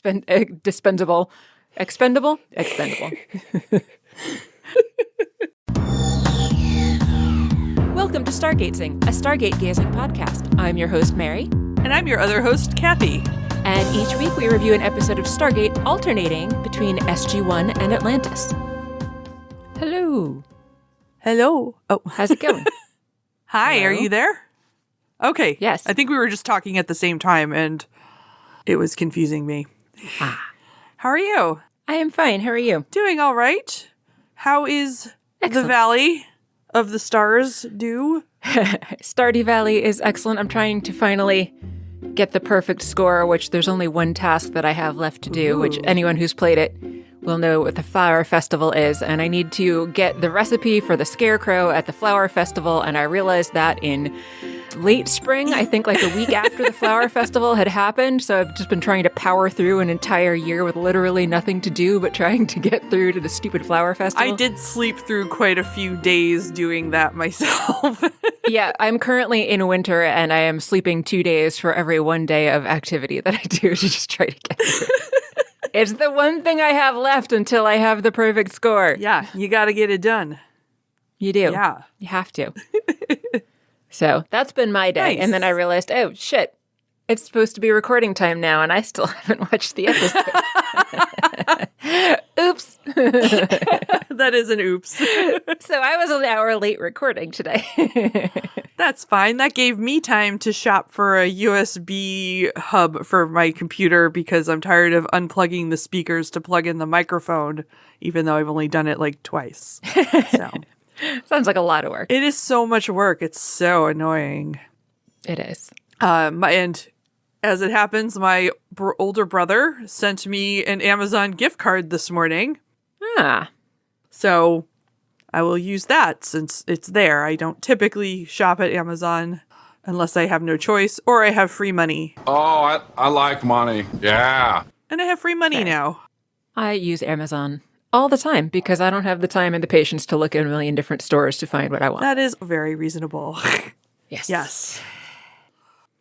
Expendable. Expendable? Expendable. Welcome to Stargazing, a Stargate gazing podcast. I'm your host, Mary. And I'm your other host, Kathy. And each week we review an episode of Stargate alternating between SG-1 and Atlantis. Hello. Hello. Oh. How's it going? Hi, Hello? Are you there? Okay. Yes. I think we were just talking at the same time and it was confusing me. How are you? I am fine. How are you? Doing all right. How is Excellent. the Valley of the Stars do? Stardew Valley is excellent. I'm trying to finally get the perfect score, which there's only one task that I have left to do, which anyone who's played it will know what the Flower Festival is. And I need to get the recipe for the Scarecrow at the Flower Festival. And I realized that in late spring, I think like a week after the Flower Festival had happened. So I've just been trying to power through an entire year with literally nothing to do but trying to get through to the stupid Flower Festival. I did sleep through quite a few days doing that myself. Yeah, I'm currently in winter and I am sleeping 2 days for every 1 day of activity that I do to just try to get through. It's the one thing I have left until I have the perfect score. Yeah, you got to get it done. You do. Yeah. You have to. So that's been my day. Nice. And then I realized, oh, shit, it's supposed to be recording time now, and I still haven't watched the episode. Oops. That is an oops. So I was an hour late recording today. That's fine. That gave me time to shop for a USB hub for my computer because I'm tired of unplugging the speakers to plug in the microphone, even though I've only done it like twice. So Sounds like a lot of work. it is so much work. It's so annoying. It is. And as it happens, my older brother sent me an Amazon gift card this morning. Ah. So I will use that since it's there. I don't typically shop at Amazon unless I have no choice or I have free money. Oh, I like money. Yeah. And I have free money now. I use Amazon all the time because I don't have the time and the patience to look at a million different stores to find what I want. That is very reasonable. Yes. Yes.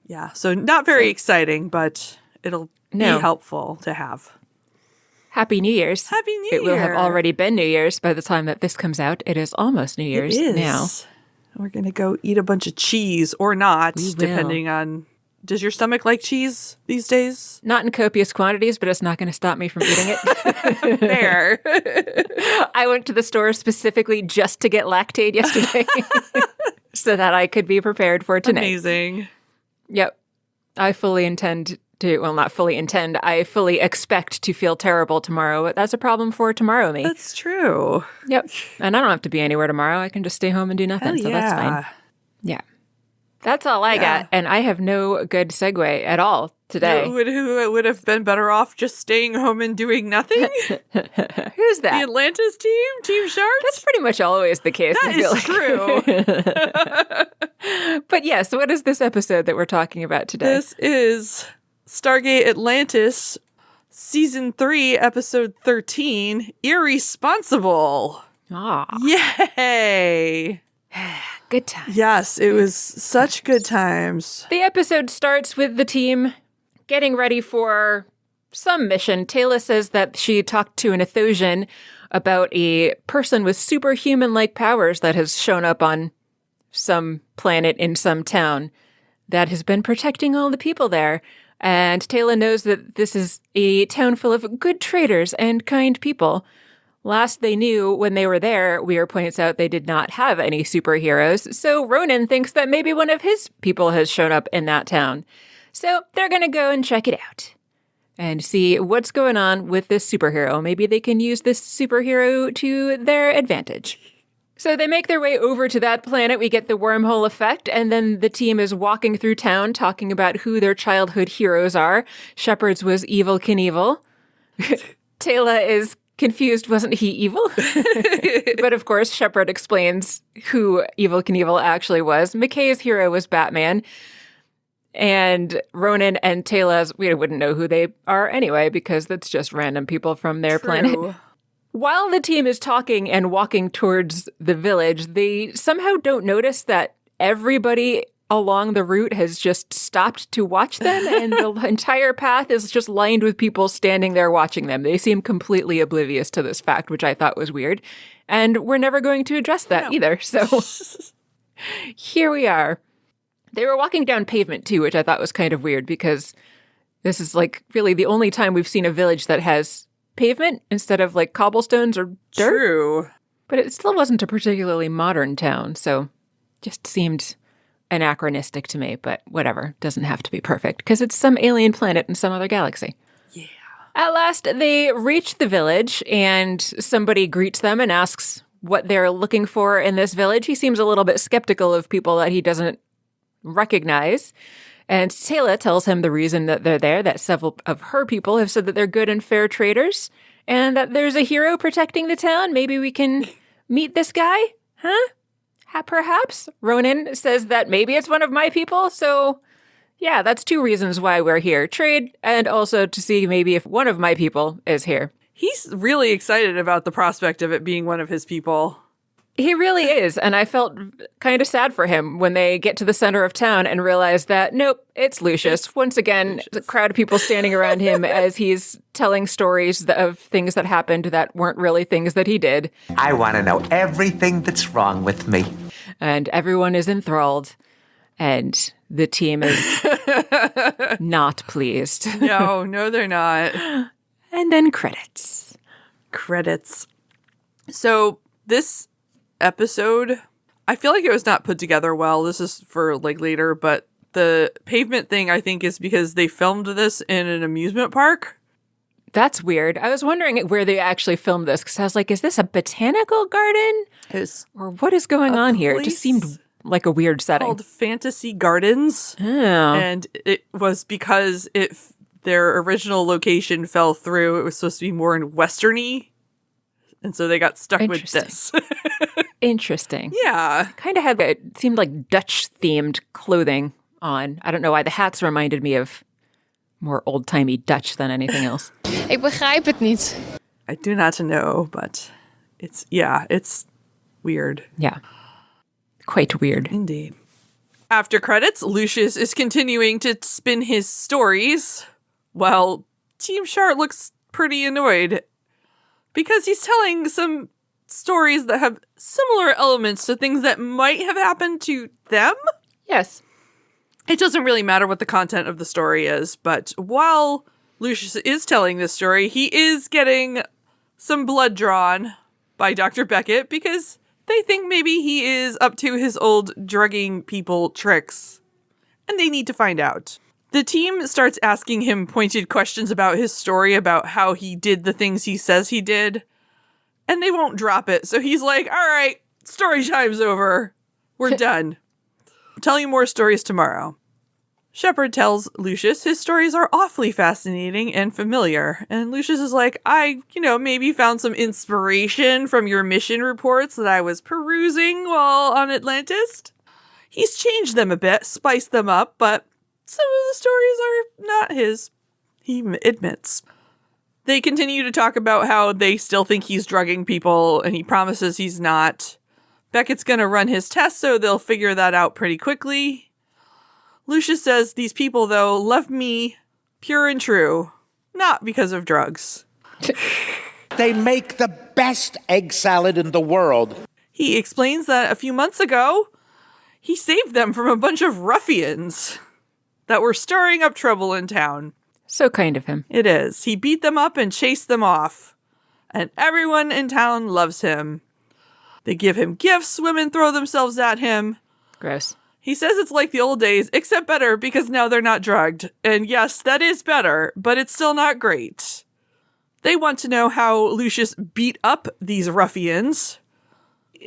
Yeah, so not very exciting, but it'll be helpful to have. Happy New Year's. Happy New It will have Year. already been New Year's by the time that this comes out. It is almost New Year's It is. now. We're going to go eat a bunch of cheese or not, We will. depending on... Does your stomach like cheese these days? Not in copious quantities, but it's not going to stop me from eating it. Fair. I went to the store specifically just to get Lactaid yesterday so that I could be prepared for tonight. Amazing. Yep. I fully intend to, well, not fully intend, I fully expect to feel terrible tomorrow, but that's a problem for tomorrow me. That's true. Yep. And I don't have to be anywhere tomorrow. I can just stay home and do nothing, Hell so that's fine. yeah. Yeah. That's all I got, and I have no good segue at all today. Who would have been better off just staying home and doing nothing? Who's The that? Atlantis team? Team Sharks? That's pretty much always the case. That is true. But yes, what is this episode that we're talking about today? This is Stargate Atlantis, Season 3, Episode 13, Irresponsible. Yay! Good time. Yes, it was such good times. The episode starts with the team getting ready for some mission. Taylor says that she talked to an Athosian about a person with superhuman-like powers that has shown up on some planet in some town that has been protecting all the people there. And Taylor knows that this is a town full of good traders and kind people. Last they knew, when they were there, Weir points out they did not have any superheroes, so Ronan thinks that maybe one of his people has shown up in that town. So they're going to go and check it out and see what's going on with this superhero. Maybe they can use this superhero to their advantage. So they make their way over to that planet. We get the wormhole effect, and then the team is walking through town talking about who their childhood heroes are. Shepard's was Evil Knievel. Taylor is confused, wasn't he evil? But of course, Shepard explains who Evil Knievel actually was. McKay's hero was Batman. And Ronan and Taylor's, we wouldn't know who they are anyway, because that's just random people from their planet. While the team is talking and walking towards the village, they somehow don't notice that everybody along the route has just stopped to watch them, and the entire path is just lined with people standing there watching them. They seem completely oblivious to this fact, which I thought was weird. And we're never going to address that either. So here we are. They were walking down pavement too, which I thought was kind of weird because this is like really the only time we've seen a village that has pavement instead of like cobblestones or dirt. True. But it still wasn't a particularly modern town, so just seemed anachronistic to me, but whatever. Doesn't have to be perfect because it's some alien planet in some other galaxy. Yeah. At last, they reach the village and somebody greets them and asks what they're looking for in this village. He seems a little bit skeptical of people that he doesn't recognize. And Taylor tells him the reason that they're there, that several of her people have said that they're good and fair traders and that there's a hero protecting the town. Maybe we can meet this guy? Huh? Perhaps. Ronan says that maybe it's one of my people. So, yeah, that's two reasons why we're here. Trade and also to see maybe if one of my people is here. He's really excited about the prospect of it being one of his people. He really is. And I felt kind of sad for him when they get to the center of town and realize that, nope, it's Lucius. Once again, the crowd of people standing around him as he's telling stories of things that happened that weren't really things that he did. I want to know everything that's wrong with me. And everyone is enthralled. And the team is not pleased. No, they're not. And then credits. Credits. So this episode, I feel like it was not put together well. This is for like later, but the pavement thing I think is because they filmed this in an amusement park. That's weird. I was wondering where they actually filmed this because I was like, is this a botanical garden? Or what is going on here? It just seemed like a weird setting. Called Fantasy Gardens. Oh. And it was because their original location fell through. It was supposed to be more in westerny. And so they got stuck with this. Interesting. Yeah. Kind of it seemed like Dutch-themed clothing on. I don't know why the hats reminded me of more old-timey Dutch than anything else. Ik begrijp het niet. I do not know, but it's weird. Yeah. Quite weird. Indeed. After credits, Lucius is continuing to spin his stories while Team Chart looks pretty annoyed because he's telling some stories that have similar elements to things that might have happened to them. Yes. It doesn't really matter what the content of the story is, but while Lucius is telling this story, he is getting some blood drawn by Dr. Beckett because they think maybe he is up to his old drugging people tricks, and they need to find out. The team starts asking him pointed questions about his story, about how he did the things he says he did, and they won't drop it. So he's like, all right, story time's over. We're done. I'll tell you more stories tomorrow. Shepard tells Lucius his stories are awfully fascinating and familiar. And Lucius is like, I, maybe found some inspiration from your mission reports that I was perusing while on Atlantis. He's changed them a bit, spiced them up, but some of the stories are not his, he admits. They continue to talk about how they still think he's drugging people, and he promises he's not. Beckett's gonna run his tests, so they'll figure that out pretty quickly. Lucius says these people, though, love me pure and true, not because of drugs. They make the best egg salad in the world. He explains that a few months ago, he saved them from a bunch of ruffians that were stirring up trouble in town. So kind of him. It is. He beat them up and chased them off. And everyone in town loves him. They give him gifts, women throw themselves at him. Gross. He says it's like the old days, except better because now they're not drugged. And yes, that is better, but it's still not great. They want to know how Lucius beat up these ruffians.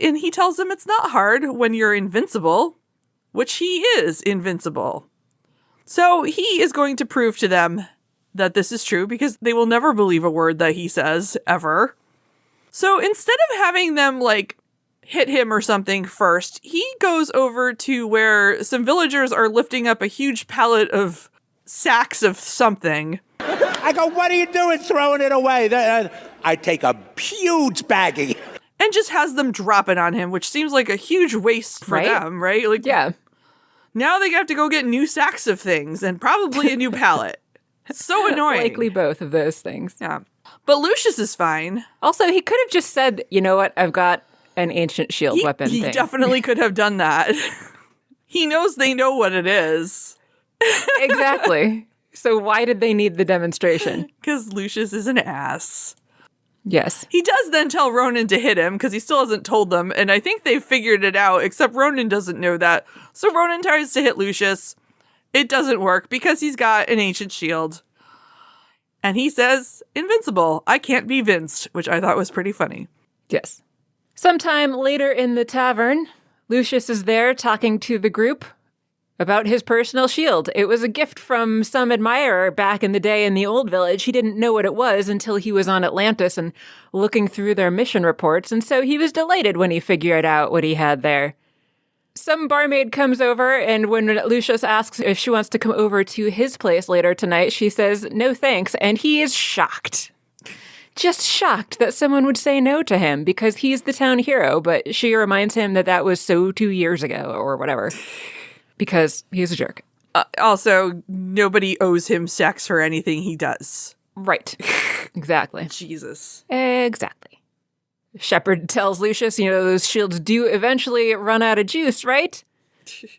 And he tells them it's not hard when you're invincible, which he is invincible. So he is going to prove to them that this is true because they will never believe a word that he says, ever. So instead of having them, hit him or something first, he goes over to where some villagers are lifting up a huge pallet of sacks of something. I go, what are you doing throwing it away? I take a huge baggie. And just has them drop it on him, which seems like a huge waste for them, right? Yeah. Now they have to go get new sacks of things and probably a new pallet. So annoying. Likely both of those things. Yeah. But Lucius is fine. Also, he could have just said, you know what, I've got an ancient shield weapon He thing. definitely could have done that. He knows they know what it is. Exactly. So why did they need the demonstration? Because Lucius is an ass. Yes. He does then tell Ronan to hit him because he still hasn't told them, and I think they've figured it out, except Ronan doesn't know that. So Ronan tries to hit Lucius. It doesn't work because he's got an ancient shield. And he says, invincible, I can't be vinced, which I thought was pretty funny. Yes. Sometime later in the tavern, Lucius is there talking to the group about his personal shield. It was a gift from some admirer back in the day in the old village. He didn't know what it was until he was on Atlantis and looking through their mission reports, and so he was delighted when he figured out what he had there. Some barmaid comes over, and when Lucius asks if she wants to come over to his place later tonight, she says, no thanks, and he is shocked. Just shocked that someone would say no to him because he's the town hero, but she reminds him that that was so 2 years ago or whatever. Because he's a jerk. Also, nobody owes him sex for anything he does. Right. Exactly. Jesus. Exactly. Shepard tells Lucius, those shields do eventually run out of juice, right?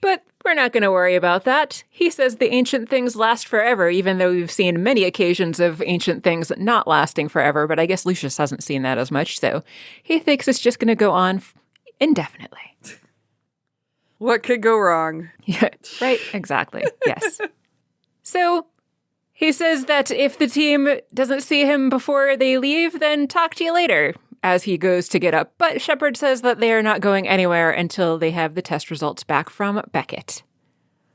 But we're not going to worry about that. He says the ancient things last forever, even though we've seen many occasions of ancient things not lasting forever. But I guess Lucius hasn't seen that as much, so he thinks it's just going to go on indefinitely. What could go wrong? Yeah, right, exactly. Yes. So he says that if the team doesn't see him before they leave, then talk to you later as he goes to get up. But Shepard says that they are not going anywhere until they have the test results back from Beckett.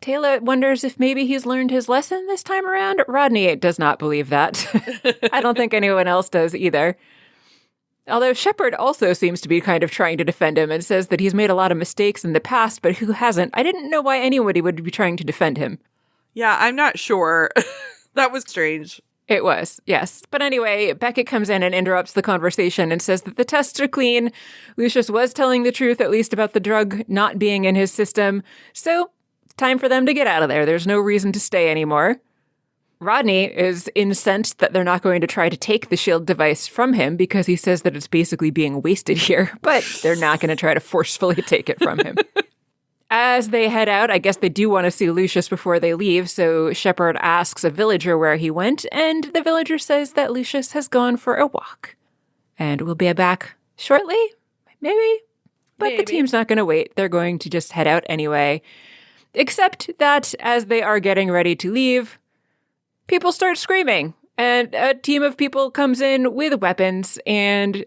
Taylor wonders if maybe he's learned his lesson this time around. Rodney does not believe that. I don't think anyone else does either. Although Shepard also seems to be kind of trying to defend him and says that he's made a lot of mistakes in the past, but who hasn't? I didn't know why anybody would be trying to defend him. Yeah, I'm not sure. That was strange. It was, yes. But anyway, Beckett comes in and interrupts the conversation and says that the tests are clean. Lucius was telling the truth, at least about the drug not being in his system. So, time for them to get out of there. There's no reason to stay anymore. Rodney is incensed that they're not going to try to take the shield device from him because he says that it's basically being wasted here, but they're not going to try to forcefully take it from him. As they head out, I guess they do want to see Lucius before they leave, so Shepard asks a villager where he went, and the villager says that Lucius has gone for a walk. And we'll be back shortly, maybe? But the team's not going to wait. They're going to just head out anyway. Except that as they are getting ready to leave, people start screaming, and a team of people comes in with weapons, and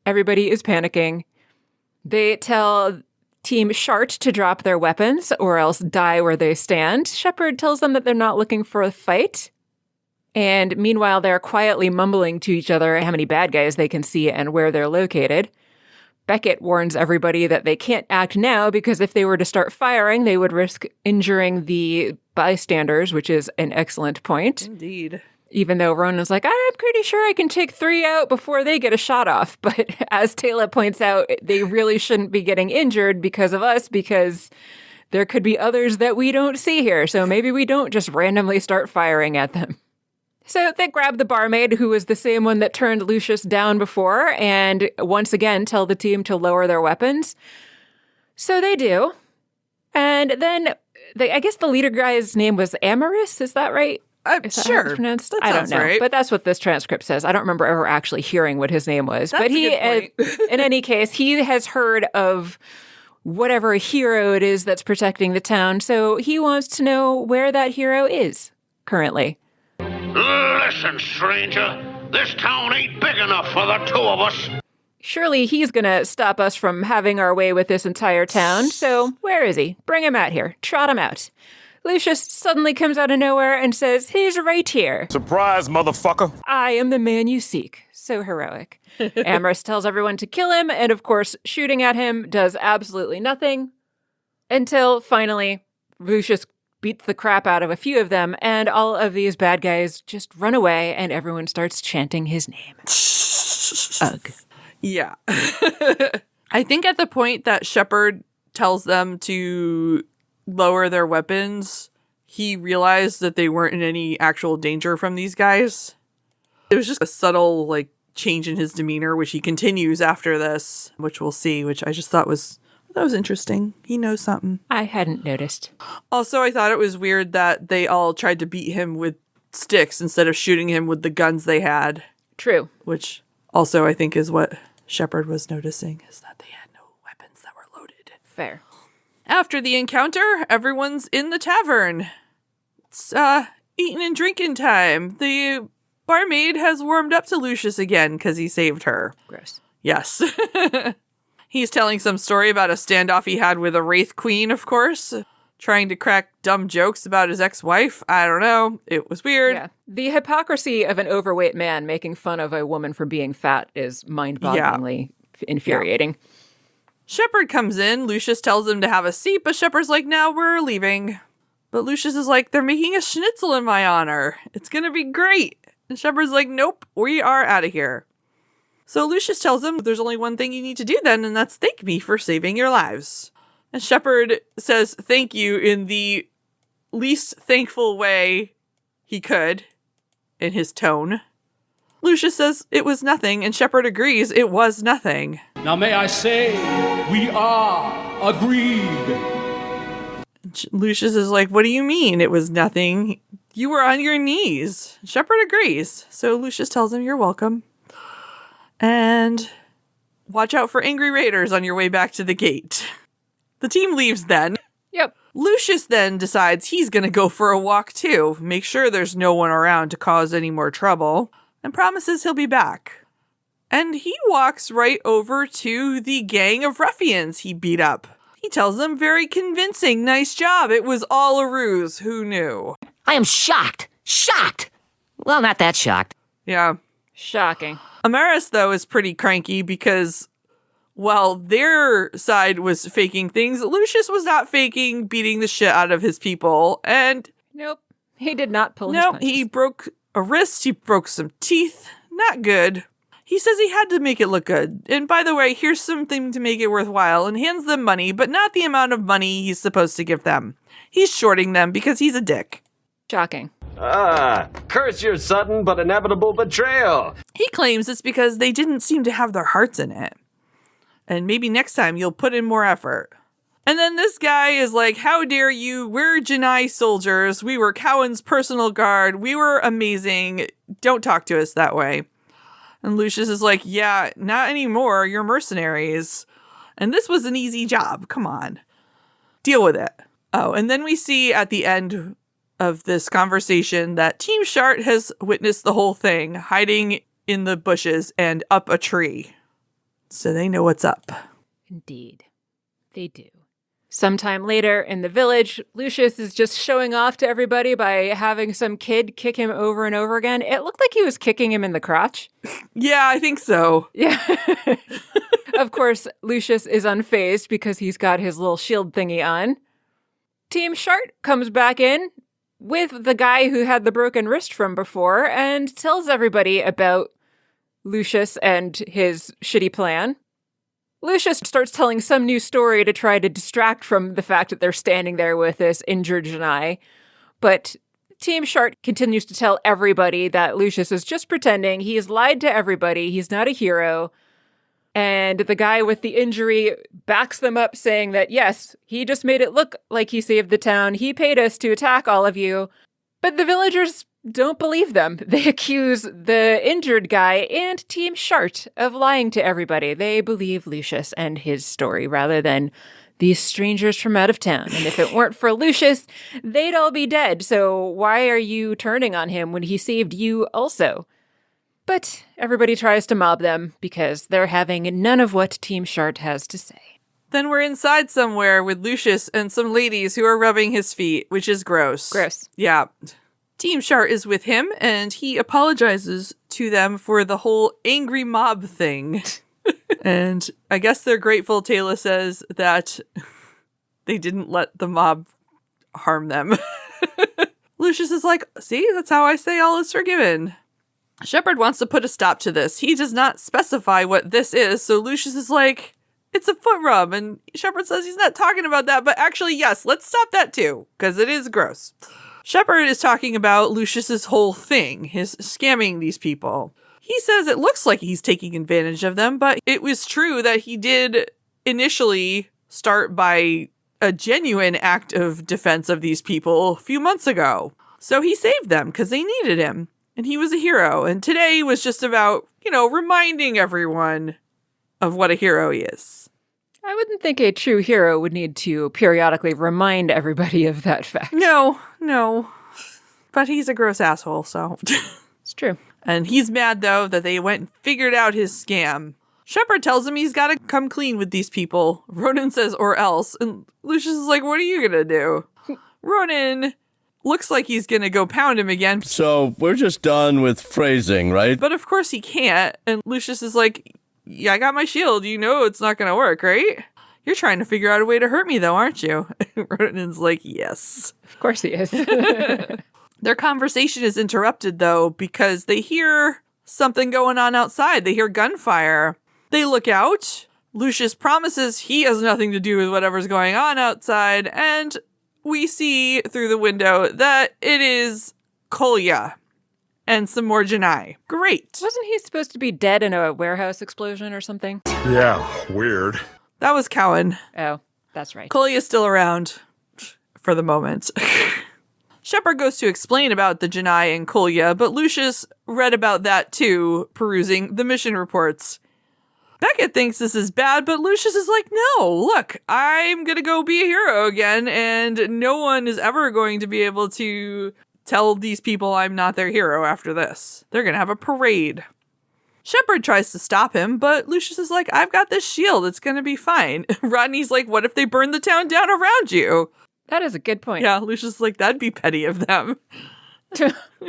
everybody is panicking. They tell Team Shart to drop their weapons or else die where they stand. Shepard tells them that they're not looking for a fight. And meanwhile, they're quietly mumbling to each other how many bad guys they can see and where they're located. Beckett warns everybody that they can't act now because if they were to start firing, they would risk injuring the bystanders, which is an excellent point. Indeed. Even though Ronan's like, I'm pretty sure I can take 3 out before they get a shot off. But as Taylor points out, they really shouldn't be getting injured because of us, because there could be others that we don't see here. So maybe we don't just randomly start firing at them. So they grab the barmaid, who was the same one that turned Lucius down before, and once again tell the team to lower their weapons. So they do. And then I guess the leader guy's name was Amaris, is that right? Is that how it's pronounced? That I don't sounds know, right. but that's what this transcript says. I don't remember ever actually hearing what his name was. That's but he, a good point. in any case, he has heard of whatever hero it is that's protecting the town, so he wants to know where that hero is currently. Listen, stranger, this town ain't big enough for the 2 of us. Surely he's gonna stop us from having our way with this entire town, so where is he? Bring him out here. Trot him out. Lucius suddenly comes out of nowhere and says, he's right here. Surprise, motherfucker. I am the man you seek. So heroic. Amaris tells everyone to kill him, and of course, shooting at him does absolutely nothing. Until finally, Lucius beats the crap out of a few of them, and all of these bad guys just run away, and everyone starts chanting his name. Ugh. Yeah. I think at the point that Shepard tells them to lower their weapons, he realized that they weren't in any actual danger from these guys. It was just a subtle, like, change in his demeanor, which he continues after this, which we'll see, which I just thought was interesting. He knows something. I hadn't noticed. Also, I thought it was weird that they all tried to beat him with sticks instead of shooting him with the guns they had. True. Which also I think is what Shepard was noticing, is that they had no weapons that were loaded. Fair. After the encounter, everyone's in the tavern. It's eating and drinking time. The barmaid has warmed up to Lucius again because he saved her. Gross. Yes. He's telling some story about a standoff he had with a Wraith Queen, of course. Trying to crack dumb jokes about his ex-wife. I don't know. It was weird. Yeah. The hypocrisy of an overweight man making fun of a woman for being fat is mind-bogglingly infuriating. Yeah. Shepard comes in. Lucius tells him to have a seat, but Shepard's like, no, we're leaving. But Lucius is like, they're making a schnitzel in my honor. It's going to be great. And Shepard's like, nope, we are out of here. So Lucius tells him, there's only one thing you need to do then, and that's thank me for saving your lives. And Shepard says thank you in the least thankful way he could in his tone. Lucius says it was nothing, and Shepard agrees it was nothing. Now may I say, we are agreed. Lucius is like, what do you mean it was nothing? You were on your knees. Shepard agrees. So Lucius tells him you're welcome. And watch out for angry raiders on your way back to the gate. The team leaves then. Yep. Lucius then decides he's going to go for a walk too, make sure there's no one around to cause any more trouble, and promises he'll be back. And he walks right over to the gang of ruffians he beat up. He tells them very convincing, nice job, it was all a ruse, who knew? I am shocked. Shocked. Well, not that shocked. Yeah. Shocking. Amaris, though, is pretty cranky because while their side was faking things, Lucius was not faking beating the shit out of his people. And Nope. He did not pull his punches. he broke a wrist, he broke some teeth. Not good. He says he had to make it look good. And by the way, here's something to make it worthwhile, and hands them money, but not the amount of money he's supposed to give them. He's shorting them because he's a dick. Shocking. Curse your sudden but inevitable betrayal. He claims it's because they didn't seem to have their hearts in it. And maybe next time you'll put in more effort. And then this guy is like, how dare you? We're genii soldiers. We were Cowan's personal guard. We were amazing. Don't talk to us that way. And Lucius is like, yeah, not anymore. You're mercenaries. And this was an easy job. Come on. Deal with it. Oh, and then we see at the end of this conversation that Team Shart has witnessed the whole thing, hiding in the bushes and up a tree. So they know what's up. Indeed. They do. Sometime later in the village, Lucius is just showing off to everybody by having some kid kick him over and over again. It looked like he was kicking him in the crotch. Yeah, I think so. Yeah. Of course, Lucius is unfazed because he's got his little shield thingy on. Team Shart comes back in with the guy who had the broken wrist from before and tells everybody about Lucius and his shitty plan. Lucius starts telling some new story to try to distract from the fact that they're standing there with this injured genii. But Team Shart continues to tell everybody that Lucius is just pretending. He's lied to everybody. He's not a hero. And the guy with the injury backs them up saying that, yes, he just made it look like he saved the town. He paid us to attack all of you. But the villagers don't believe them. They accuse the injured guy and Team Shart of lying to everybody. They believe Lucius and his story rather than these strangers from out of town. And if it weren't for Lucius, they'd all be dead. So why are you turning on him when he saved you also? But everybody tries to mob them because they're having none of what Team Shart has to say. Then we're inside somewhere with Lucius and some ladies who are rubbing his feet, which is gross. Gross. Yeah. Team Shart is with him, and he apologizes to them for the whole angry mob thing. And I guess they're grateful, Taylor says, that they didn't let the mob harm them. Lucius is like, see, that's how I say all is forgiven. Shepard wants to put a stop to this. He does not specify what this is, so Lucius is like, it's a foot rub. And Shepard says he's not talking about that, but actually, yes, let's stop that too, because it is gross. Shepard is talking about Lucius's whole thing, his scamming these people. He says it looks like he's taking advantage of them, but it was true that he did initially start by a genuine act of defense of these people a few months ago. So he saved them because they needed him, and he was a hero. And today was just about, reminding everyone of what a hero he is. I wouldn't think a true hero would need to periodically remind everybody of that fact. No. But he's a gross asshole, so. It's true. And he's mad, though, that they went and figured out his scam. Shepard tells him he's got to come clean with these people. Ronan says, or else. And Lucius is like, what are you going to do? Ronan looks like he's going to go pound him again. So we're just done with phrasing, right? But of course he can't. And Lucius is like, yeah, I got my shield. You know it's not going to work, right? You're trying to figure out a way to hurt me, though, aren't you? Ronan's like, yes. Of course he is. Their conversation is interrupted, though, because they hear something going on outside. They hear gunfire. They look out. Lucius promises he has nothing to do with whatever's going on outside, and we see through the window that it is Kolya and some more genii. Great. Wasn't he supposed to be dead in a warehouse explosion or something? Yeah, weird. That was Cowan. Oh, that's right. Kolya's still around for the moment. Shepard goes to explain about the genii and Kolya, but Lucius read about that too, perusing the mission reports. Beckett thinks this is bad, but Lucius is like, no, look, I'm going to go be a hero again, and no one is ever going to be able to tell these people I'm not their hero after this. They're going to have a parade. Shepard tries to stop him, but Lucius is like, I've got this shield. It's going to be fine. Rodney's like, what if they burn the town down around you? That is a good point. Yeah, Lucius is like, that'd be petty of them.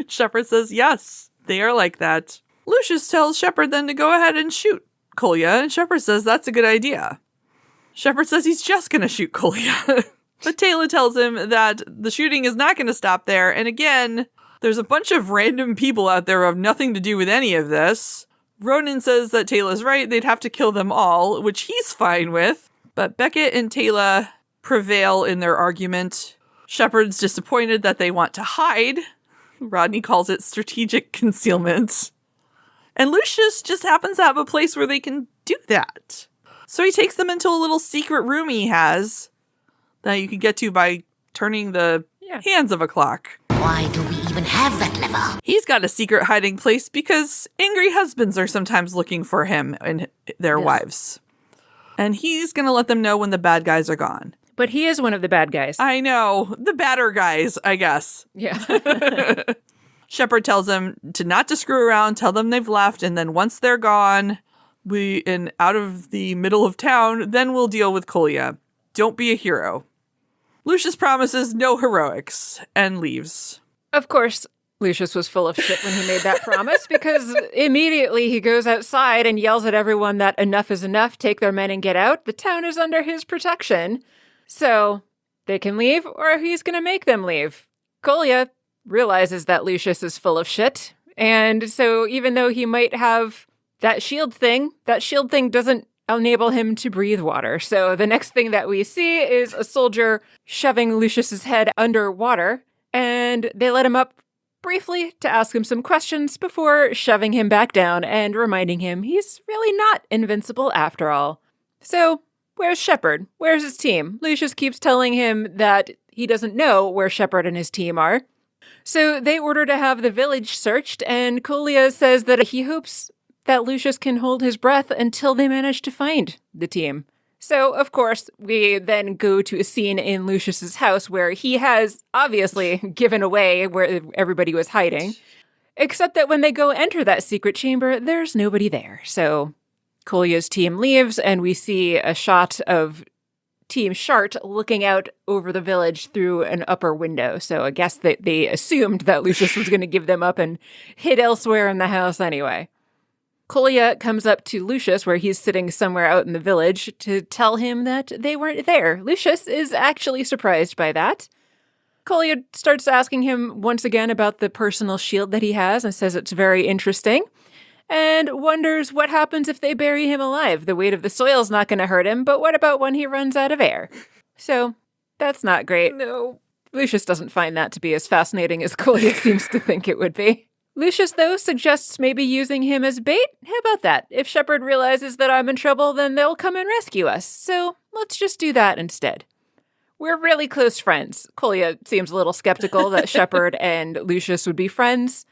Shepard says, yes, they are like that. Lucius tells Shepard then to go ahead and shoot Kolya, and Shepard says that's a good idea. Shepard says he's just going to shoot Kolya. But Taylor tells him that the shooting is not going to stop there, and again, there's a bunch of random people out there who have nothing to do with any of this. Ronan says that Taylor's right, they'd have to kill them all, which he's fine with. But Beckett and Taylor prevail in their argument. Shepard's disappointed that they want to hide. Rodney calls it strategic concealment. And Lucius just happens to have a place where they can do that. So he takes them into a little secret room he has that you can get to by turning the hands of a clock. Why do we even have that lever? He's got a secret hiding place because angry husbands are sometimes looking for him and their wives. And he's going to let them know when the bad guys are gone. But he is one of the bad guys. I know. The badder guys, I guess. Yeah. Shepard tells them to not to screw around, tell them they've left, and then once they're gone, and out of the middle of town, then we'll deal with Kolya. Don't be a hero. Lucius promises no heroics and leaves. Of course, Lucius was full of shit when he made that promise, because immediately he goes outside and yells at everyone that enough is enough, take their men and get out. The town is under his protection. So they can leave, or he's going to make them leave. Kolya realizes that Lucius is full of shit, and so even though he might have that shield thing doesn't enable him to breathe water. So the next thing that we see is a soldier shoving Lucius's head underwater, and they let him up briefly to ask him some questions before shoving him back down and reminding him he's really not invincible after all. So where's Shepard? Where's his team? Lucius keeps telling him that he doesn't know where Shepard and his team are. So they order to have the village searched, and Kolya says that he hopes that Lucius can hold his breath until they manage to find the team. So, of course, we then go to a scene in Lucius's house where he has obviously given away where everybody was hiding, except that when they go enter that secret chamber, there's nobody there. So Kolya's team leaves, and we see a shot of Team Shart looking out over the village through an upper window. So I guess that they assumed that Lucius was going to give them up and hid elsewhere in the house anyway. Kolya comes up to Lucius, where he's sitting somewhere out in the village, to tell him that they weren't there. Lucius is actually surprised by that. Kolya starts asking him once again about the personal shield that he has and says it's very interesting. and wonders what happens if they bury him alive. The weight of the soil's not going to hurt him, but what about when he runs out of air? So that's not great. No. Lucius doesn't find that to be as fascinating as Kolya seems to think it would be. Lucius, though, suggests maybe using him as bait. How about that? If Shepard realizes that I'm in trouble, then they'll come and rescue us. So let's just do that instead. We're really close friends. Kolya seems a little skeptical that Shepard and Lucius would be friends,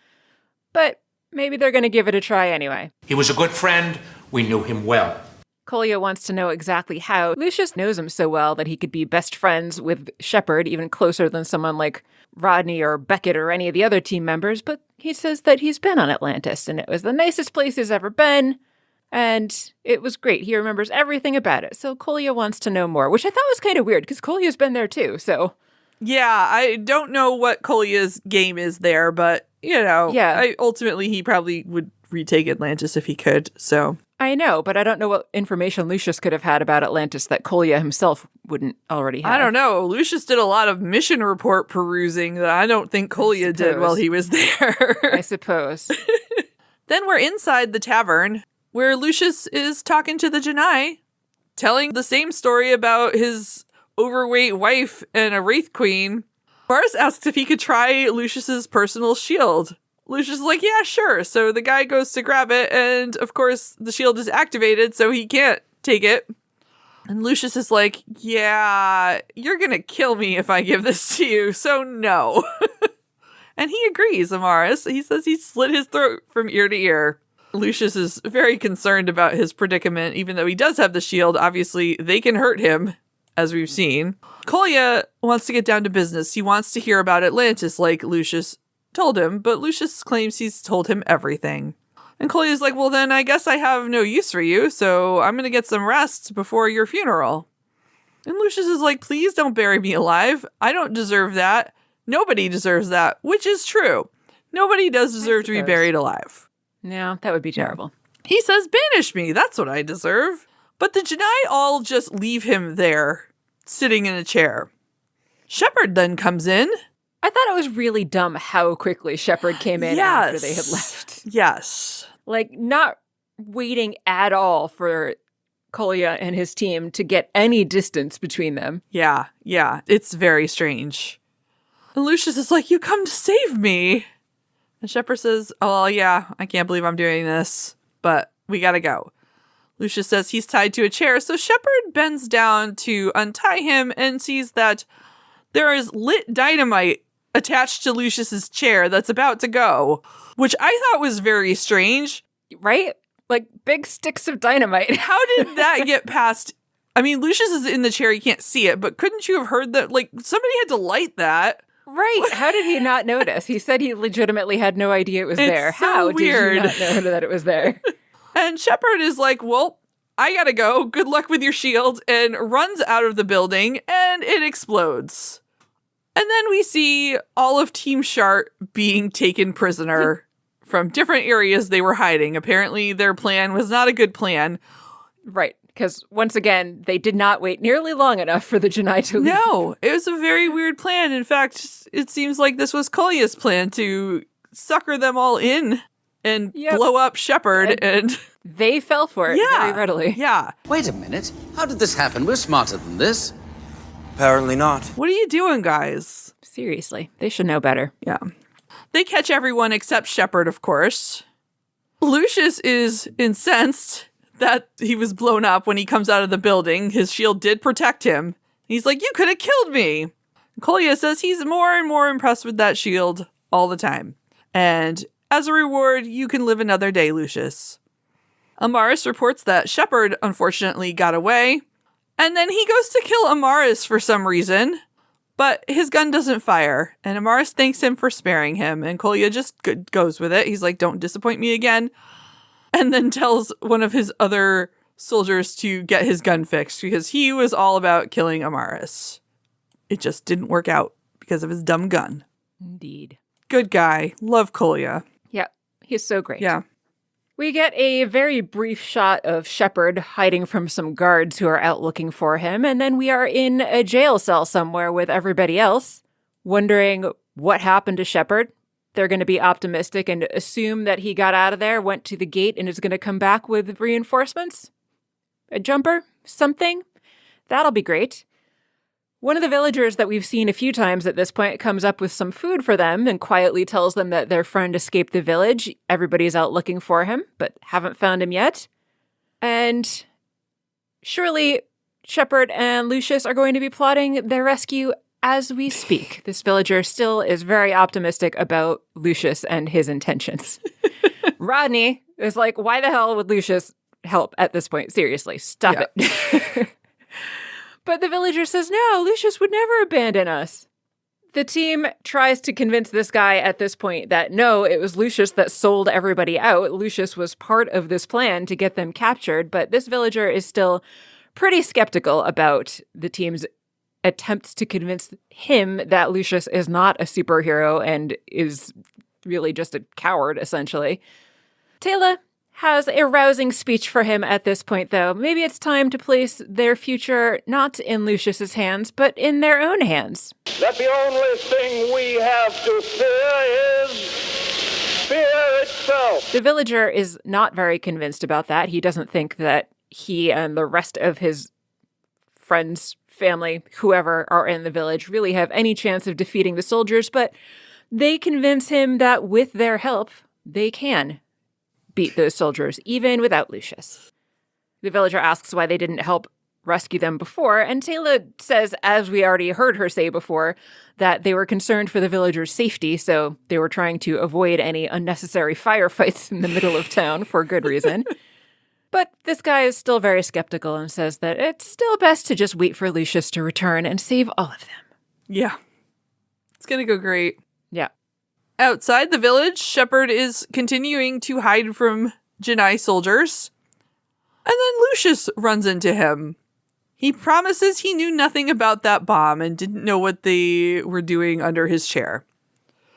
but maybe they're going to give it a try anyway. He was a good friend. We knew him well. Kolya wants to know exactly how. Lucius knows him so well that he could be best friends with Shepard, even closer than someone like Rodney or Beckett or any of the other team members, but he says that he's been on Atlantis, and it was the nicest place he's ever been, and it was great. He remembers everything about it, so Kolya wants to know more, which I thought was kind of weird, because Kolya's been there too, so... Yeah, I don't know what Kolya's game is there, but, ultimately he probably would retake Atlantis if he could, so... I know, but I don't know what information Lucius could have had about Atlantis that Kolya himself wouldn't already have. I don't know. Lucius did a lot of mission report perusing that I don't think Kolya did while he was there. I suppose. Then we're inside the tavern, where Lucius is talking to the genii, telling the same story about his overweight wife and a wraith queen. Mars asks if he could try Lucius's personal shield. Lucius is like, yeah, sure. So the guy goes to grab it, and of course the shield is activated, so he can't take it. And Lucius is like, yeah, you're gonna kill me if I give this to you, so no. And he agrees, Amaris. He says he slit his throat from ear to ear. Lucius is very concerned about his predicament, even though he does have the shield. Obviously, they can hurt him, as we've seen. Kolya wants to get down to business. He wants to hear about Atlantis, like Lucius told him, but Lucius claims he's told him everything. And Kolya's like, well, then I guess I have no use for you, so I'm gonna get some rest before your funeral. And Lucius is like, please don't bury me alive. I don't deserve that. Nobody deserves that, which is true. Nobody does deserve to be buried alive. No, that would be terrible. He says, banish me. That's what I deserve. But the genii all just leave him there, sitting in a chair. Shepard then comes in. I thought it was really dumb how quickly Shepard came in after they had left. Yes. Like, not waiting at all for Kolya and his team to get any distance between them. Yeah. It's very strange. And Lucius is like, you come to save me. And Shepard says, oh, well, yeah, I can't believe I'm doing this, but we gotta go. Lucius says he's tied to a chair, so Shepard bends down to untie him and sees that there is lit dynamite attached to Lucius's chair that's about to go, which I thought was very strange. Right? Like big sticks of dynamite. How did that get past? I mean, Lucius is in the chair, you can't see it, but couldn't you have heard that? Like, somebody had to light that. Right. How did he not notice? He said he legitimately had no idea it was there. So How weird. did you not know that it was there? And Shepard is like, well, I gotta go. Good luck with your shield, and runs out of the building, and it explodes. And then we see all of Team Shart being taken prisoner from different areas they were hiding. Apparently, their plan was not a good plan. Right. Because, once again, they did not wait nearly long enough for the genii to leave. No, it was a very weird plan. In fact, it seems like this was Kolya's plan to sucker them all in and blow up Shepard. And they fell for it very readily. Yeah. Wait a minute. How did this happen? We're smarter than this. Apparently not. What are you doing, guys? Seriously, they should know better. Yeah. They catch everyone except Shepard, of course. Lucius is incensed that he was blown up when he comes out of the building. His shield did protect him. He's like, you could have killed me. Kolya says he's more and more impressed with that shield all the time. And as a reward, you can live another day, Lucius. Amaris reports that Shepard, unfortunately, got away. And then he goes to kill Amaris for some reason. But his gun doesn't fire. And Amaris thanks him for sparing him. And Kolya just goes with it. He's like, don't disappoint me again. And then tells one of his other soldiers to get his gun fixed because he was all about killing Amaris. It just didn't work out because of his dumb gun. Indeed. Good guy. Love Kolya. Yeah, he's so great. Yeah. We get a very brief shot of Shepard hiding from some guards who are out looking for him, and then we are in a jail cell somewhere with everybody else, wondering what happened to Shepard. they're going to be optimistic and assume that he got out of there, went to the gate, and is going to come back with reinforcements. A jumper? Something? That'll be great. One of the villagers that we've seen a few times at this point comes up with some food for them and quietly tells them that their friend escaped the village. Everybody's out looking for him, but haven't found him yet. And surely Shepard and Lucius are going to be plotting their rescue as we speak. This villager still is very optimistic about Lucius and his intentions. Rodney is like, why the hell would Lucius help at this point? Seriously, stop it. But the villager says, no, Lucius would never abandon us. The team tries to convince this guy at this point that no, it was Lucius that sold everybody out. Lucius was part of this plan to get them captured, but this villager is still pretty skeptical about the team's attempts to convince him that Lucius is not a superhero and is really just a coward, essentially. Taylor has a rousing speech for him at this point, though. Maybe it's time to place their future not in Lucius's hands, but in their own hands. That the only thing we have to fear is fear itself. The villager is not very convinced about that. He doesn't think that he and the rest of his friends, family, whoever are in the village really have any chance of defeating the soldiers, but they convince him that with their help, they can beat those soldiers, even without Lucius. The villager asks why they didn't help rescue them before, and Taylor says, as we already heard her say before, that they were concerned for the villagers' safety, so they were trying to avoid any unnecessary firefights in the middle of town for good reason. But this guy is still very skeptical and says that it's still best to just wait for Lucius to return and save all of them. Yeah. It's gonna go great. Yeah. Outside the village, Shepard is continuing to hide from genii soldiers. And then Lucius runs into him. He promises he knew nothing about that bomb and didn't know what they were doing under his chair.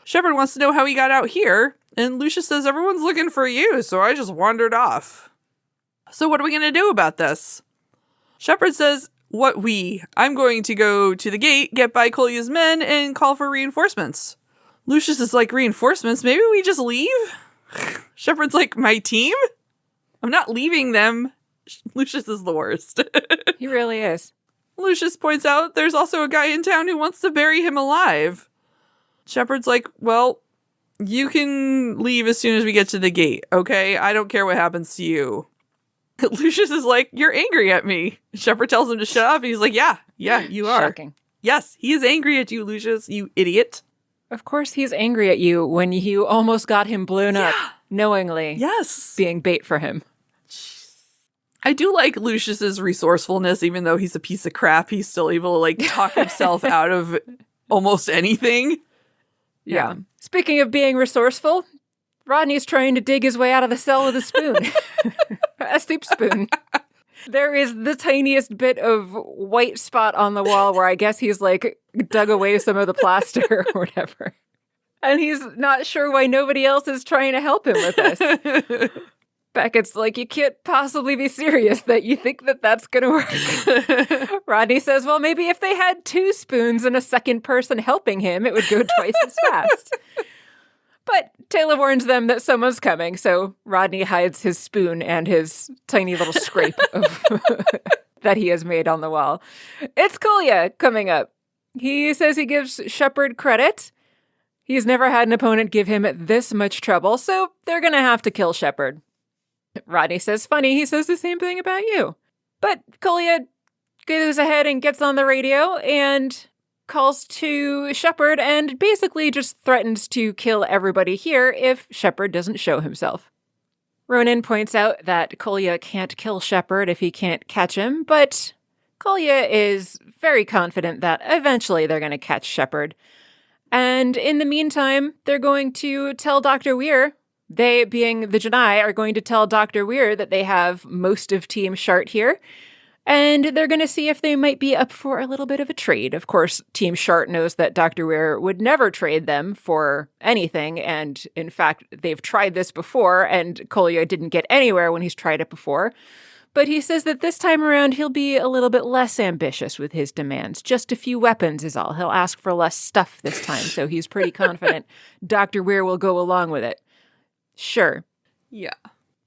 Shepard wants to know how he got out here, and Lucius says everyone's looking for you, so I just wandered off. So what are we going to do about this? Shepard says, I'm going to go to the gate, get by Kolya's men, and call for reinforcements. Lucius is like, reinforcements? Maybe we just leave? Shepard's like, my team? I'm not leaving them. Lucius is the worst. He really is. Lucius points out there's also a guy in town who wants to bury him alive. Shepard's like, well, you can leave as soon as we get to the gate, okay? I don't care what happens to you. Lucius is like, you're angry at me. Shepard tells him to shut up, and he's like, yeah, you are. Shocking. Yes, he is angry at you, Lucius, you idiot. Of course he's angry at you when you almost got him blown up, knowingly. Yes. Being bait for him. I do like Lucius's resourcefulness, even though he's a piece of crap. He's still able to like talk himself out of almost anything. Yeah. Speaking of being resourceful, Rodney's trying to dig his way out of the cell with a spoon. A soup spoon. There is the tiniest bit of white spot on the wall where I guess he's like dug away some of the plaster or whatever. And he's not sure why nobody else is trying to help him with this. Beckett's like, you can't possibly be serious that you think that that's going to work. Rodney says, well, maybe if they had 2 spoons and a second person helping him, it would go twice as fast. But Taylor warns them that someone's coming, so Rodney hides his spoon and his tiny little scrape of that he has made on the wall. It's Kolya coming up. He says he gives Shepard credit. He's never had an opponent give him this much trouble, so they're going to have to kill Shepard. Rodney says, funny, he says the same thing about you. But Kolya goes ahead and gets on the radio and calls to Shepard and basically just threatens to kill everybody here if Shepard doesn't show himself. Ronan points out that Kolya can't kill Shepard if he can't catch him, but Kolya is very confident that eventually they're going to catch Shepard. And in the meantime, they're going to tell Dr. Weir, they, being the genii, are going to tell Dr. Weir that they have most of Team Shart here, and they're going to see if they might be up for a little bit of a trade. Of course, Team Shart knows that Dr. Weir would never trade them for anything, and in fact, they've tried this before, and Kolya didn't get anywhere when he's tried it before. But he says that this time around he'll be a little bit less ambitious with his demands. Just a few weapons is all. He'll ask for less stuff this time, so he's pretty confident Dr. Weir will go along with it. Sure. Yeah.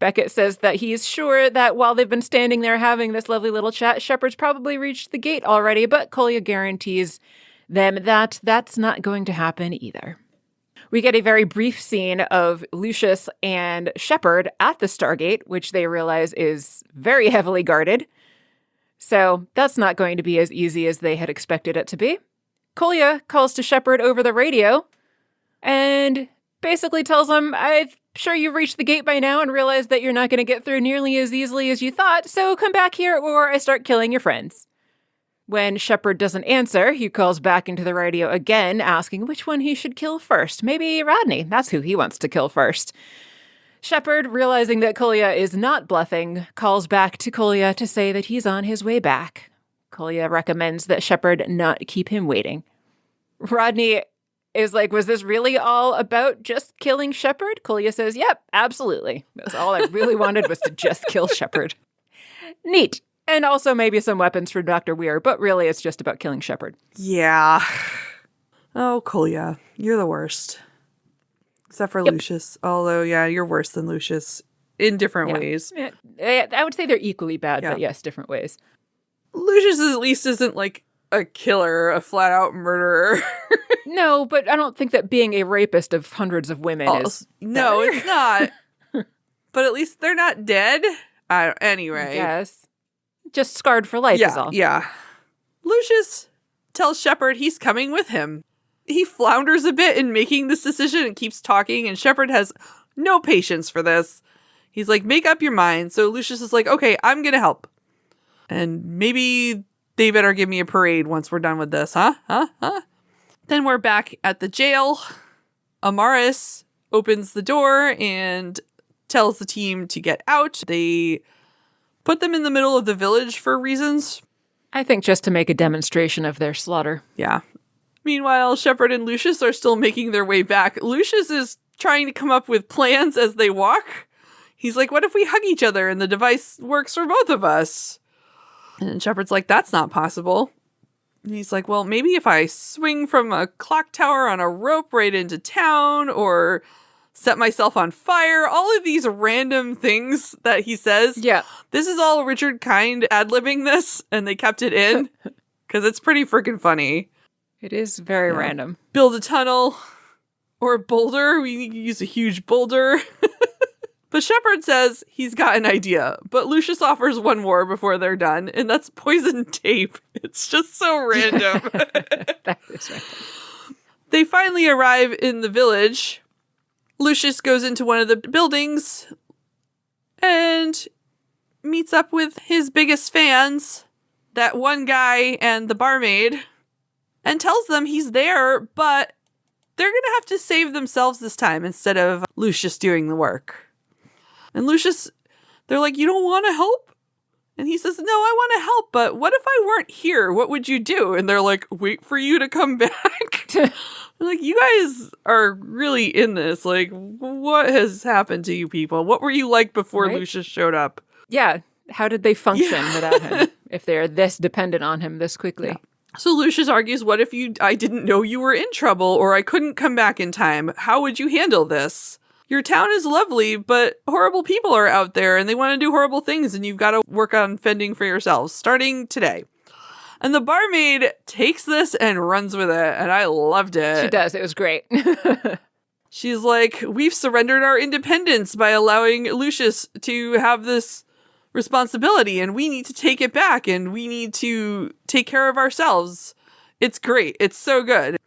Beckett says that he's sure that while they've been standing there having this lovely little chat, Shepard's probably reached the gate already, but Kolya guarantees them that that's not going to happen either. We get a very brief scene of Lucius and Shepard at the Stargate, which they realize is very heavily guarded. So that's not going to be as easy as they had expected it to be. Kolya calls to Shepard over the radio and basically tells him, I'm sure you've reached the gate by now and realized that you're not going to get through nearly as easily as you thought, so come back here or I start killing your friends. When Shepard doesn't answer, he calls back into the radio again, asking which one he should kill first. Maybe Rodney. That's who he wants to kill first. Shepard, realizing that Kolya is not bluffing, calls back to Kolya to say that he's on his way back. Kolya recommends that Shepard not keep him waiting. Rodney is like, was this really all about just killing Shepard? Kolya says, yep, absolutely. That's all I really wanted was to just kill Shepard. Neat. And also maybe some weapons for Dr. Weir, but really it's just about killing Shepard. Yeah. Oh, Kolya, you're the worst. Except for Lucius. Although, yeah, you're worse than Lucius in different ways. Yeah, I would say they're equally bad, but yes, different ways. Lucius at least isn't like a killer, a flat out murderer. No, but I don't think that being a rapist of hundreds of women is... No, it's not. But at least they're not dead. Anyway. Yes. Just scarred for life is all. Yeah. Lucius tells Shepard he's coming with him. He flounders a bit in making this decision and keeps talking, and Shepard has no patience for this. He's like, make up your mind. So Lucius is like, okay, I'm going to help. And maybe they better give me a parade once we're done with this, huh? Then we're back at the jail. Amaris opens the door and tells the team to get out. They put them in the middle of the village for reasons. I think just to make a demonstration of their slaughter. Yeah. Meanwhile, Shepard and Lucius are still making their way back. Lucius is trying to come up with plans as they walk. He's like, what if we hug each other and the device works for both of us? And Shepard's like, that's not possible. And he's like, well, maybe if I swing from a clock tower on a rope right into town or set myself on fire, all of these random things that he says. Yeah. This is all Richard Kind ad-libbing this, and they kept it in because it's pretty freaking funny. It is very random. Build a tunnel or a boulder. We need to use a huge boulder. But Shepard says he's got an idea, but Lucius offers one more before they're done, and that's poison tape. It's just so random. That is random. They finally arrive in the village. Lucius goes into one of the buildings and meets up with his biggest fans, that one guy and the barmaid, and tells them he's there, but they're going to have to save themselves this time instead of Lucius doing the work. And Lucius, they're like, you don't want to help? And he says, no, I want to help, but what if I weren't here? What would you do? And they're like, wait for you to come back. Like, you guys are really in this. Like, what has happened to you people? What were you like before Lucius showed up? Yeah. How did they function without him if they're this dependent on him this quickly? Yeah. So Lucius argues, what if I didn't know you were in trouble or I couldn't come back in time? How would you handle this? Your town is lovely, but horrible people are out there and they want to do horrible things and you've got to work on fending for yourselves starting today. And the barmaid takes this and runs with it, and I loved it. She does. It was great. She's like, we've surrendered our independence by allowing Lucius to have this responsibility, and we need to take it back, and we need to take care of ourselves. It's great. It's so good.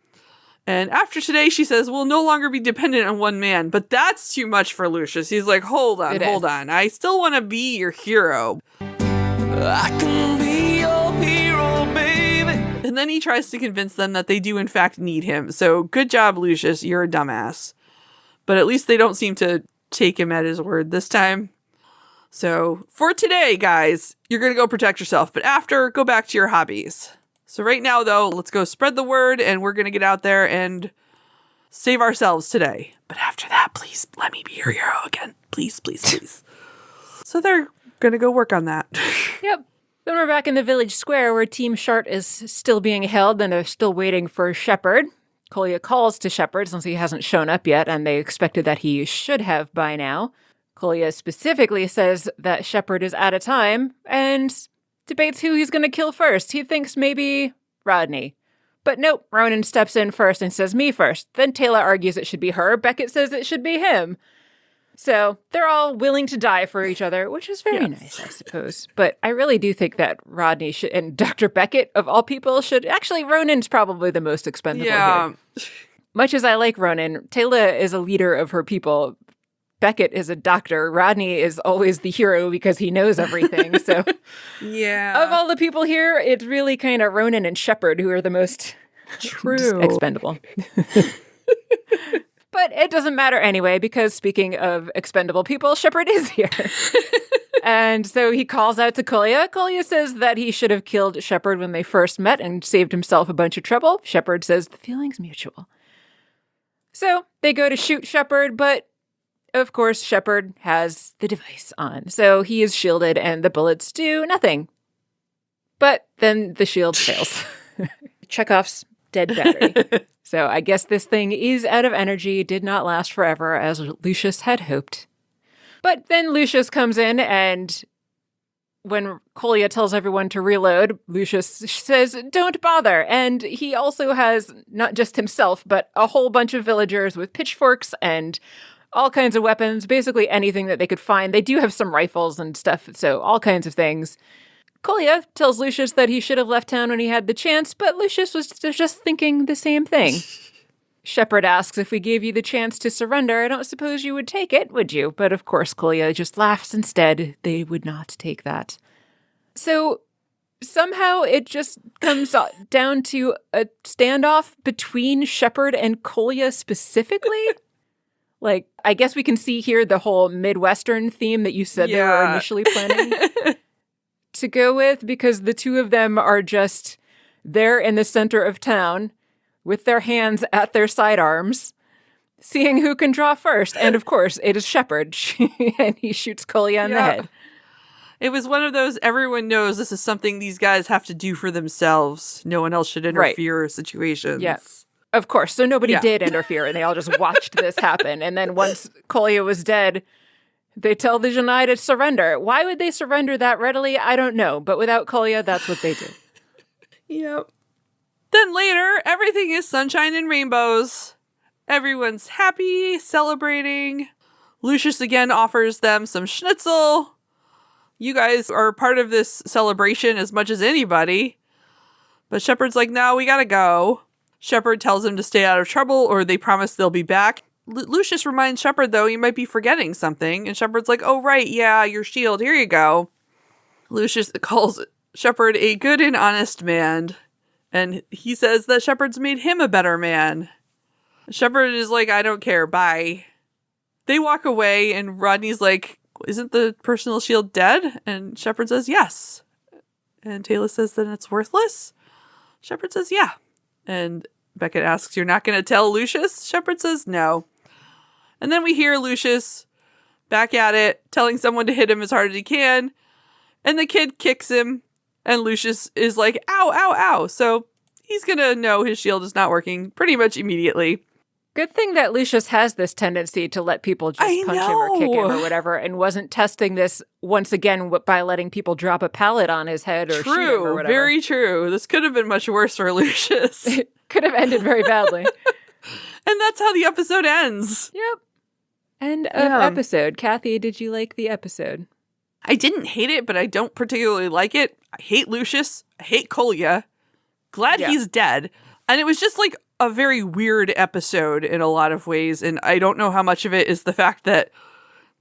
And after today, she says, we'll no longer be dependent on one man, but that's too much for Lucius. He's like, hold on. I still want to be your hero. I can be your hero, baby. And then he tries to convince them that they do in fact need him. So good job, Lucius. You're a dumbass. But at least they don't seem to take him at his word this time. So for today, guys, you're going to go protect yourself. But after, go back to your hobbies. So right now, though, let's go spread the word. And we're going to get out there and save ourselves today. But after that, please let me be your hero again. Please, please, please. So they're going to go work on that. Yep. Then we're back in the village square where Team Shart is still being held and they're still waiting for Shepard. Kolya calls to Shepard since he hasn't shown up yet and they expected that he should have by now. Kolya specifically says that Shepard is out of time and debates who he's going to kill first. He thinks maybe Rodney. But nope, Ronan steps in first and says me first. Then Taylor argues it should be her. Beckett says it should be him. So they're all willing to die for each other, which is very nice, I suppose. But I really do think that Rodney should, and Dr. Beckett, of all people, should... Actually, Ronan's probably the most expendable here. Much as I like Ronan, Taylor is a leader of her people. Beckett is a doctor. Rodney is always the hero because he knows everything. So of all the people here, it's really kind of Ronan and Shepard who are the most expendable. But it doesn't matter anyway, because speaking of expendable people, Shepard is here. And so he calls out to Kolya. Kolya says that he should have killed Shepard when they first met and saved himself a bunch of trouble. Shepard says the feeling's mutual. So they go to shoot Shepard, but of course Shepard has the device on. So he is shielded and the bullets do nothing. But then the shield fails. Chekhov's dead battery. So I guess this thing is out of energy, did not last forever, as Lucius had hoped. But then Lucius comes in, and when Kolya tells everyone to reload, Lucius says, don't bother. And he also has not just himself, but a whole bunch of villagers with pitchforks and all kinds of weapons, basically anything that they could find. They do have some rifles and stuff, so all kinds of things. Kolya tells Lucius that he should have left town when he had the chance, but Lucius was just thinking the same thing. Shepard asks, if we gave you the chance to surrender, I don't suppose you would take it, would you? But of course, Kolya just laughs instead. They would not take that. So somehow it just comes down to a standoff between Shepard and Kolya specifically. Like, I guess we can see here the whole Midwestern theme that you said they were initially planning to go with, because the two of them are just there in the center of town with their hands at their sidearms, seeing who can draw first. And of course, it is Shepard, and he shoots Kolya in the head. It was one of those, everyone knows this is something these guys have to do for themselves. No one else should interfere situations. Yes. Of course. So nobody did interfere, and they all just watched this happen. And then once Kolya was dead, they tell the genii to surrender. Why would they surrender that readily? I don't know. But without Kolya, that's what they do. Yep. Then later, everything is sunshine and rainbows. Everyone's happy, celebrating. Lucius again offers them some schnitzel. You guys are part of this celebration as much as anybody. But Shepard's like, no, we gotta go. Shepard tells him to stay out of trouble, or they promise they'll be back. Lucius reminds Shepard, though, you might be forgetting something. And Shepard's like, oh, right, yeah, your shield, here you go. Lucius calls Shepard a good and honest man. And he says that Shepard's made him a better man. Shepard is like, I don't care, bye. They walk away, and Rodney's like, isn't the personal shield dead? And Shepard says, yes. And Taylor says that it's worthless. Shepard says, yeah. And Beckett asks, you're not going to tell Lucius? Shepard says, no. And then we hear Lucius back at it, telling someone to hit him as hard as he can. And the kid kicks him. And Lucius is like, ow, ow, ow. So he's going to know his shield is not working pretty much immediately. Good thing that Lucius has this tendency to let people just punch him or kick him or whatever, and wasn't testing this once again by letting people drop a pallet on his head or shoot him or whatever. Very true. This could have been much worse for Lucius. It could have ended very badly. And that's how the episode ends. Yep. End of episode. Kathy, did you like the episode? I didn't hate it, but I don't particularly like it. I hate Lucius. I hate Kolya. Glad he's dead. And it was just like a very weird episode in a lot of ways. And I don't know how much of it is the fact that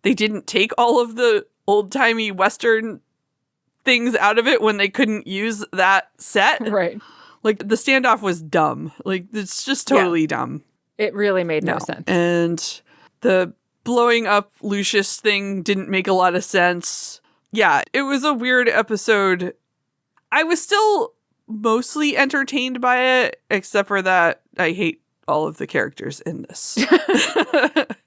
they didn't take all of the old-timey Western things out of it when they couldn't use that set. Right. Like, the standoff was dumb. Like, it's just totally dumb. It really made no sense. And the blowing up Lucius thing didn't make a lot of sense. Yeah, it was a weird episode. I was still mostly entertained by it, except for that I hate all of the characters in this.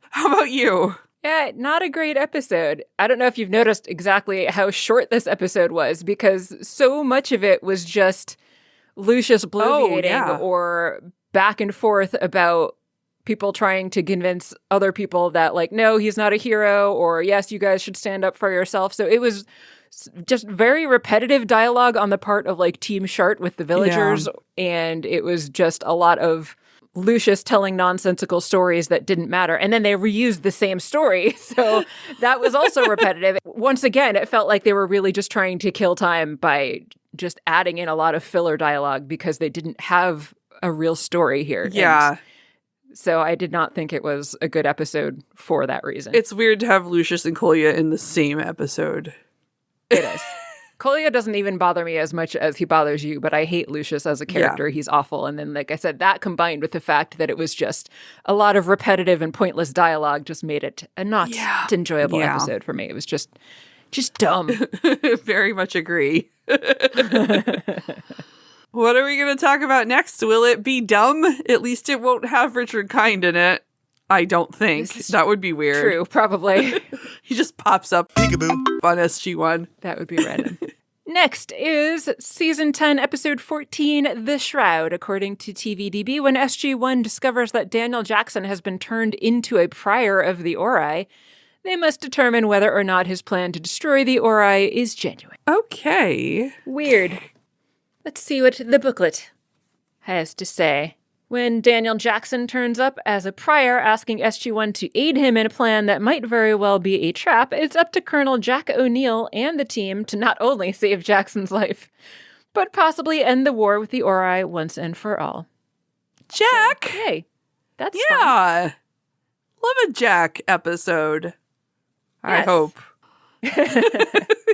How about you? Yeah, not a great episode. I don't know if you've noticed exactly how short this episode was, because so much of it was just Lucius bloviating or back and forth about people trying to convince other people that, like, no, he's not a hero, or yes, you guys should stand up for yourself. So it was just very repetitive dialogue on the part of, like, Team Shart with the villagers, and it was just a lot of Lucius telling nonsensical stories that didn't matter. And then they reused the same story. So that was also repetitive. Once again, it felt like they were really just trying to kill time by just adding in a lot of filler dialogue because they didn't have a real story here. Yeah. And so I did not think it was a good episode for that reason. It's weird to have Lucius and Kolya in the same episode. It is. Kolya doesn't even bother me as much as he bothers you, but I hate Lucius as a character. He's awful. And then, like I said, that combined with the fact that it was just a lot of repetitive and pointless dialogue just made it a not enjoyable episode for me. It was just dumb. Very much agree. What are we going to talk about next? Will it be dumb? At least it won't have Richard Kind in it. I don't think. That would be weird. True, probably. He just pops up peekaboo on SG1. That would be random. Next is Season 10, Episode 14, The Shroud. According to TVDB, when SG1 discovers that Daniel Jackson has been turned into a prior of the Ori, they must determine whether or not his plan to destroy the Ori is genuine. Okay. Weird. Let's see what the booklet has to say. When Daniel Jackson turns up as a prior asking SG-1 to aid him in a plan that might very well be a trap, it's up to Colonel Jack O'Neill and the team to not only save Jackson's life, but possibly end the war with the Ori once and for all. Jack! So, hey, that's fun. Love a Jack episode. I Yes. hope.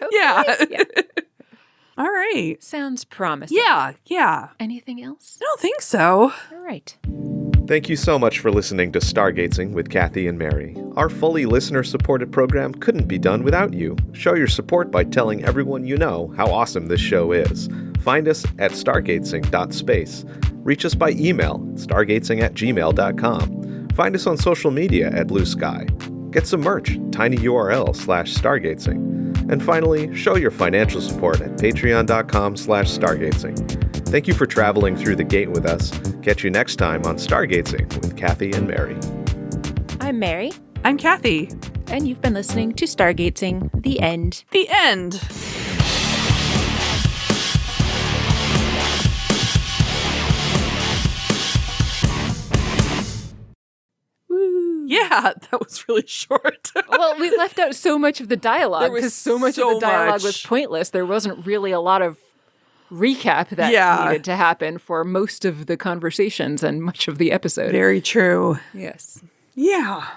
Yeah. All right. Sounds promising. Yeah. Anything else? I don't think so. All right. Thank you so much for listening to Stargazing with Kathy and Mary. Our fully listener-supported program couldn't be done without you. Show your support by telling everyone you know how awesome this show is. Find us at stargazing.space. Reach us by email at stargazing@gmail.com. Find us on social media at Blue Sky. Get some merch, tinyurl/stargazing. And finally, show your financial support at patreon.com/stargazing. Thank you for traveling through the gate with us. Catch you next time on Stargazing with Kathy and Mary. I'm Mary. I'm Kathy. And you've been listening to Stargazing, The End. The End. Yeah, that was really short. Well, we left out so much of the dialogue because so much of the dialogue was pointless. There wasn't really a lot of recap that needed to happen for most of the conversations and much of the episode. Very true. Yes. Yeah.